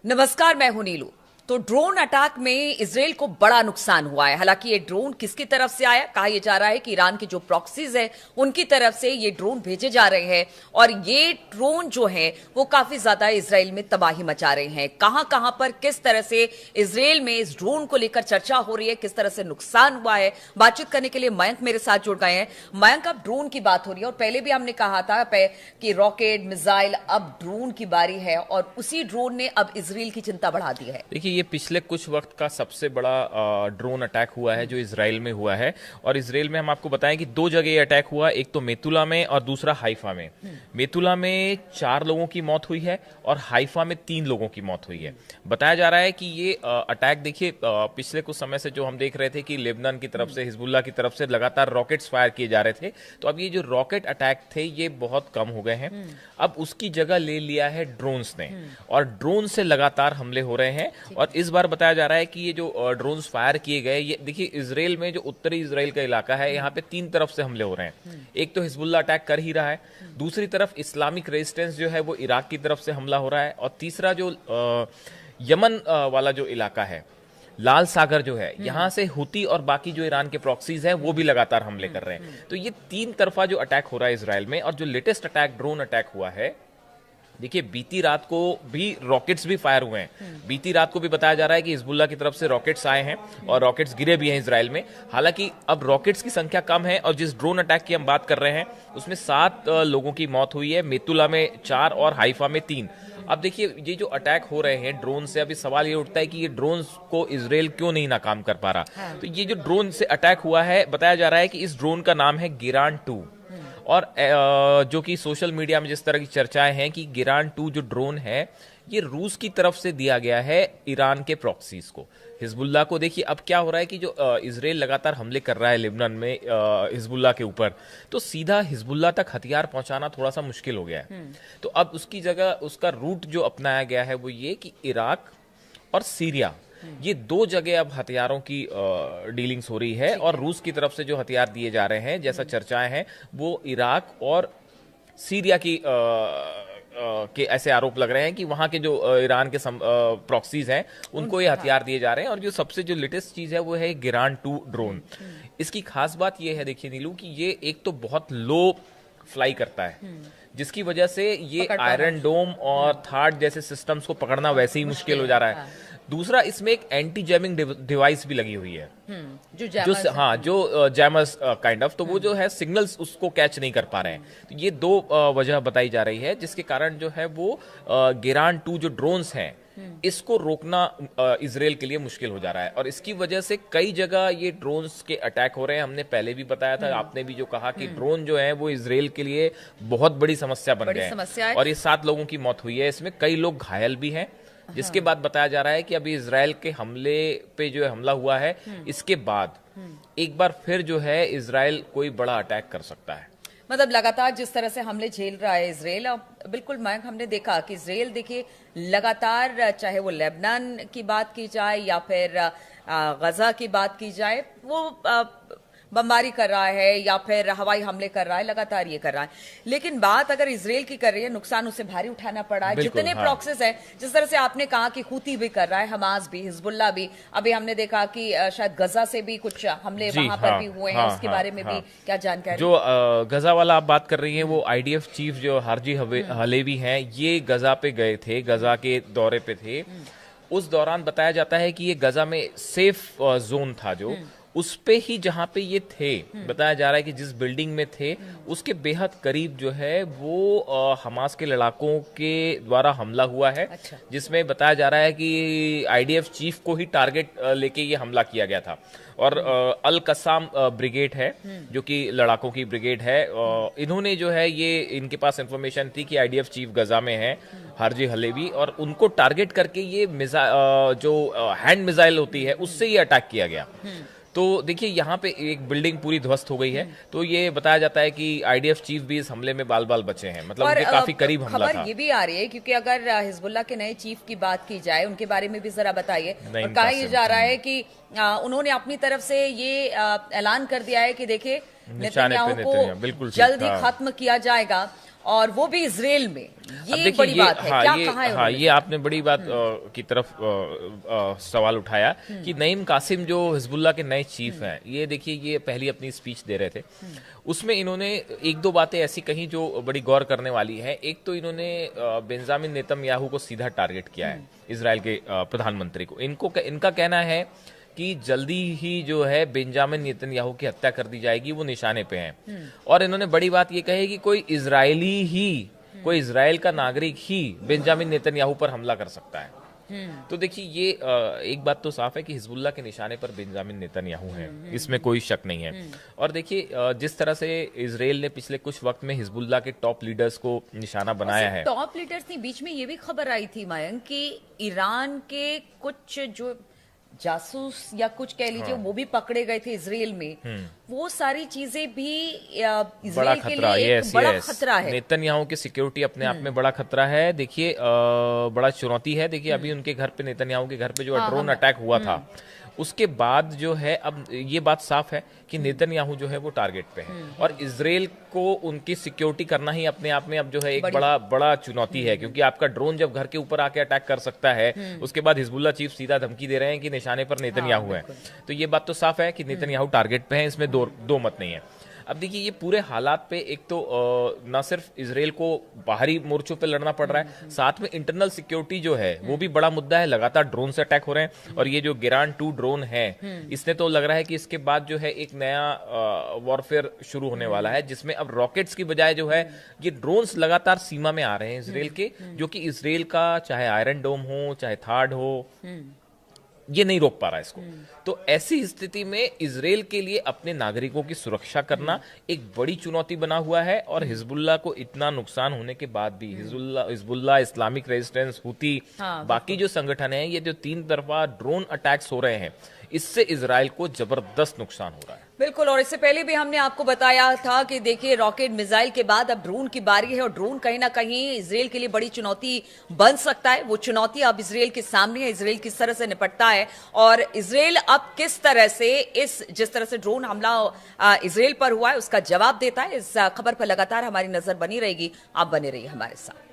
नमस्कार, मैं हूं नीलू। तो ड्रोन अटैक में इजराइल को बड़ा नुकसान हुआ है। हालांकि ये ड्रोन किसकी तरफ से आया, कहा यह जा रहा है कि ईरान के जो प्रॉक्सीज है उनकी तरफ से ये ड्रोन भेजे जा रहे हैं और ये ड्रोन जो है वो काफी ज्यादा इजराइल में तबाही मचा रहे हैं। कहां कहां पर किस तरह से इजराइल में इस ड्रोन को लेकर चर्चा हो रही है, किस तरह से नुकसान हुआ है, बातचीत करने के लिए मयंक मेरे साथ जुड़ गए हैं। मयंक, अब ड्रोन की बात हो रही है और पहले भी हमने कहा था कि रॉकेट, मिसाइल, अब ड्रोन की बारी है और उसी ड्रोन ने अब इजराइल की चिंता बढ़ा दी है। देखिए, ये पिछले कुछ वक्त का सबसे बड़ा ड्रोन अटैक हुआ है जो इजराइल में हुआ है। और इजराइल में हम आपको बताएं कि दो जगह ये अटैक हुआ, एक तो मेतुला में और दूसरा हाइफा में। मेतुला में 4 लोगों की मौत हुई है और हाइफा में 3 लोगों की मौत हुई है। बताया जा रहा है कि ये अटैक, देखिए, पिछले कुछ समय से जो हम देख रहे थे कि लेबनान की तरफ से, हिजबुल्ला की तरफ से लगातार रॉकेट्स फायर किए जा रहे थे, तो अब ये जो रॉकेट अटैक थे ये बहुत कम हो गए हैं। अब उसकी जगह ले लिया है ड्रोन्स ने, और ड्रोन से लगातार हमले हो रहे हैं। और इस बार बताया जा रहा है कि ये जो ड्रोन्स फायर किए गए, ये देखिए, इजराइल में जो उत्तरी इजराइल का इलाका है, यहाँ पे 3 तरफ से हमले हो रहे हैं। एक तो हिजबुल्ला अटैक कर ही रहा है, दूसरी तरफ इस्लामिक रेजिस्टेंस जो है वो इराक की तरफ से हमला हो रहा है, और तीसरा जो यमन वाला जो इलाका है, लाल सागर जो है, यहाँ से हुती और बाकी जो ईरान के प्रॉक्सीज हैं वो भी लगातार हमले कर रहे हैं। तो ये 3 तरफा जो अटैक हो रहा है इजराइल में। और जो लेटेस्ट अटैक, ड्रोन अटैक हुआ है, देखिए, बीती रात को भी रॉकेट्स भी फायर हुए हैं। बीती रात को भी बताया जा रहा है कि हिजबुल्ला की तरफ से रॉकेट्स आए हैं और रॉकेट्स गिरे भी हैं इजराइल में। हालांकि अब रॉकेट्स की संख्या कम है और जिस ड्रोन अटैक की हम बात कर रहे हैं उसमें 7 लोगों की मौत हुई है, मेतुला में 4 और हाइफा में 3। अब देखिए, ये जो अटैक हो रहे हैं ड्रोन से, अभी सवाल ये उठता है कि ये ड्रोन को इजराइल क्यों नहीं नाकाम कर पा रहा। तो ये जो ड्रोन से अटैक हुआ है, बताया जा रहा है कि इस ड्रोन का नाम है गिरान 2। और जो कि सोशल मीडिया में जिस तरह की चर्चाएं हैं कि गिरान 2 जो ड्रोन है ये रूस की तरफ से दिया गया है ईरान के प्रॉक्सीज को, हिजबुल्ला को। देखिए, अब क्या हो रहा है कि जो इजराइल लगातार हमले कर रहा है लेबनान में हिजबुल्ला के ऊपर, तो सीधा हिजबुल्ला तक हथियार पहुंचाना थोड़ा सा मुश्किल हो गया है। तो अब उसकी जगह उसका रूट जो अपनाया गया है वो ये कि इराक और सीरिया, ये 2 जगह अब हथियारों की डीलिंग्स हो रही है। और रूस की तरफ से जो हथियार दिए जा रहे हैं, जैसा चर्चाएं हैं, वो इराक और सीरिया की के ऐसे आरोप लग रहे हैं कि वहां के जो ईरान के प्रॉक्सीज हैं उनको ये हथियार दिए जा रहे हैं। और जो सबसे जो लेटेस्ट चीज है वो है गिरान 2 ड्रोन। इसकी खास बात ये है, देखिए नीलू, कि ये एक तो बहुत लो फ्लाई करता है, जिसकी वजह से ये आयरन डोम और थार्ड जैसे सिस्टम्स को पकड़ना वैसे ही मुश्किल हो जा रहा है। दूसरा, इसमें एक एंटी जैमिंग डिवाइस भी लगी हुई है, जो जैमर्स काइंड ऑफ, तो वो जो है सिग्नल्स उसको कैच नहीं कर पा रहे हैं। तो ये 2 वजह बताई जा रही है जिसके कारण जो है वो गिरान 2 जो ड्रोन्स हैं इसको रोकना इजराइल के लिए मुश्किल हो जा रहा है। और इसकी वजह से कई जगह ये ड्रोन्स के अटैक हो रहे हैं। हमने पहले भी बताया था, आपने भी जो कहा कि ड्रोन जो है वो इजराइल के लिए बहुत बड़ी समस्या बन गए हैं। और ये 7 लोगों की मौत हुई है, इसमें कई लोग घायल भी हैं। जिसके बाद बताया जा रहा है कि अभी इजराइल के हमले पे जो हमला हुआ है, इसके बाद एक बार फिर जो है इजराइल कोई बड़ा अटैक कर सकता है। मतलब लगातार जिस तरह से हमले झेल रहा है इजराइल, बिल्कुल मयंक, हमने देखा कि इजराइल, देखिए, लगातार, चाहे वो लेबनान की बात की जाए या फिर गजा की बात की जाए, वो बमबारी कर रहा है या फिर हवाई हमले कर रहा है, लगातार ये कर रहा है। लेकिन बात अगर इजराइल की कर रही है, नुकसान उसे भारी उठाना पड़ा है। जितने प्रॉक्सीज हैं, जिस तरह से आपने कहा कि हुती भी कर रहा है, हमास भी, हिजबुल्ला भी, अभी हमने देखा कि शायद गजा से भी कुछ हमले वहां पर भी हुए हैं, उसके बारे में भी क्या जानकारी? जो गजा वाला आप बात कर रही हैं, वो IDF चीफ जो हारजी हलेवी हैं, ये गजा पे गए थे, गजा के दौरे पे थे। उस दौरान बताया जाता है कि ये गजा में सेफ जोन था जो, उस पे ही जहां पे ये थे, बताया जा रहा है कि जिस बिल्डिंग में थे उसके बेहद करीब जो है वो हमास के लड़ाकों के द्वारा हमला हुआ है। अच्छा। जिसमें बताया जा रहा है कि IDF चीफ को ही टारगेट लेके ये हमला किया गया था। और अल कसाम ब्रिगेड है जो कि लड़ाकों की ब्रिगेड है, इन्होंने जो है ये, इनके पास इंफॉर्मेशन थी कि IDF चीफ गजा में है, हारजी हलेवी, और उनको टारगेट करके ये जो हैंड मिसाइल होती है उससे ये अटैक किया गया। तो देखिए, यहाँ पे एक बिल्डिंग पूरी ध्वस्त हो गई है। तो ये बताया जाता है कि IDF चीफ भी इस हमले में बाल बाल बचे हैं, मतलब उनके काफी करीब हमला था। खबर ये भी आ रही है, क्योंकि अगर हिजबुल्ला के नए चीफ की बात की जाए, उनके बारे में भी जरा बताइए। और कहा यह जा रहा है कि उन्होंने अपनी तरफ से ये ऐलान कर दिया है कि देखिए, नेतन्याहू को जल्द ही खत्म किया जाएगा। और वो भी इजराइल में। ये देखिए बड़ी बात है। क्या ये, कहा है हाँ, ये आपने बड़ी बात की तरफ सवाल उठाया कि नईम कासिम जो हिजबुल्लाह के नए चीफ हैं, ये देखिए ये पहली अपनी स्पीच दे रहे थे, उसमें इन्होंने एक दो बातें ऐसी कही जो बड़ी गौर करने वाली है। एक तो इन्होंने बेंजामिन नेतन्याहू को सीधा टारगेट किया है, इजराइल के प्रधानमंत्री को। इनका कहना है कि जल्दी ही जो है बेंजामिन नेतन्याहू की हत्या कर दी जाएगी, वो निशाने पे हैं। और इन्होंने बड़ी बात ये कही कि कोई इजराइल का नागरिक ही बेंजामिन नेतन्याहू पर हमला कर सकता है। तो देखिए ये एक बात तो साफ है कि हिजबुल्लाह के निशाने पर बेंजामिन नेतन्याहू हैं, इसमें कोई शक नहीं है। और देखिए जिस तरह से इजराइल ने पिछले कुछ वक्त में हिजबुल्लाह के टॉप लीडर्स को निशाना बनाया है। टॉप लीडर्स नहीं, बीच में ये भी खबर आई थी मयंक कि ईरान के कुछ जो जासूस या कुछ कह लीजिए, वो भी पकड़े गए थे इजराइल में। वो सारी चीजें भी इजराइल के लिए एक बड़ा खतरा है। नेतन्याहू की सिक्योरिटी अपने आप में बड़ा खतरा है। देखिए बड़ा चुनौती है। देखिए अभी उनके घर पे, नेतन्याहू के घर पे जो ड्रोन अटैक हुआ था, उसके बाद जो है अब ये बात साफ है कि नेतन्याहू जो है वो टारगेट पे है। और इजराइल को उनकी सिक्योरिटी करना ही अपने आप में अब जो है एक बड़ा चुनौती है, क्योंकि आपका ड्रोन जब घर के ऊपर आके अटैक कर सकता है, उसके बाद हिजबुल्लाह चीफ सीधा धमकी दे रहे हैं कि निशाने पर नेतन्याहू है। तो ये बात तो साफ है कि नेतन्याहू टारगेट पे है, इसमें दो मत नहीं है। अब देखिए ये पूरे हालात पे एक तो न सिर्फ इजराइल को बाहरी मोर्चों पे लड़ना पड़ रहा है, साथ में इंटरनल सिक्योरिटी जो है वो भी बड़ा मुद्दा है। लगातार ड्रोन से अटैक हो रहे हैं, और ये जो गिरान 2 ड्रोन है, इसने तो लग रहा है कि इसके बाद जो है एक नया वॉरफेयर शुरू होने वाला है, जिसमें अब रॉकेट्स की बजाय जो है ये ड्रोन्स लगातार सीमा में आ रहे हैं इजराइल के, जो कि इजराइल का चाहे आयरन डोम हो चाहे थाड हो, ये नहीं रोक पा रहा है इसको। तो ऐसी स्थिति में इजराइल के लिए अपने नागरिकों की सुरक्षा करना एक बड़ी चुनौती बना हुआ है। और हिजबुल्लाह को इतना नुकसान होने के बाद भी हिजबुल्लाह, इस्लामिक रेजिस्टेंस, हुती, बाकी जो संगठन है, ये जो 3 तरफा ड्रोन अटैक्स हो रहे हैं, इससे इजराइल को जबरदस्त नुकसान हो रहा है। बिल्कुल। और इससे पहले भी हमने आपको बताया था कि देखिए रॉकेट मिसाइल के बाद अब ड्रोन की बारी है, और ड्रोन कहीं ना कहीं इजराइल के लिए बड़ी चुनौती बन सकता है। वो चुनौती अब इजराइल के सामने है, इजराइल किस तरह से निपटता है, और इजराइल अब किस तरह से जिस तरह से ड्रोन हमला इजराइल पर हुआ है उसका जवाब देता है। इस खबर पर लगातार हमारी नजर बनी रहेगी। आप बने रहिए हमारे साथ।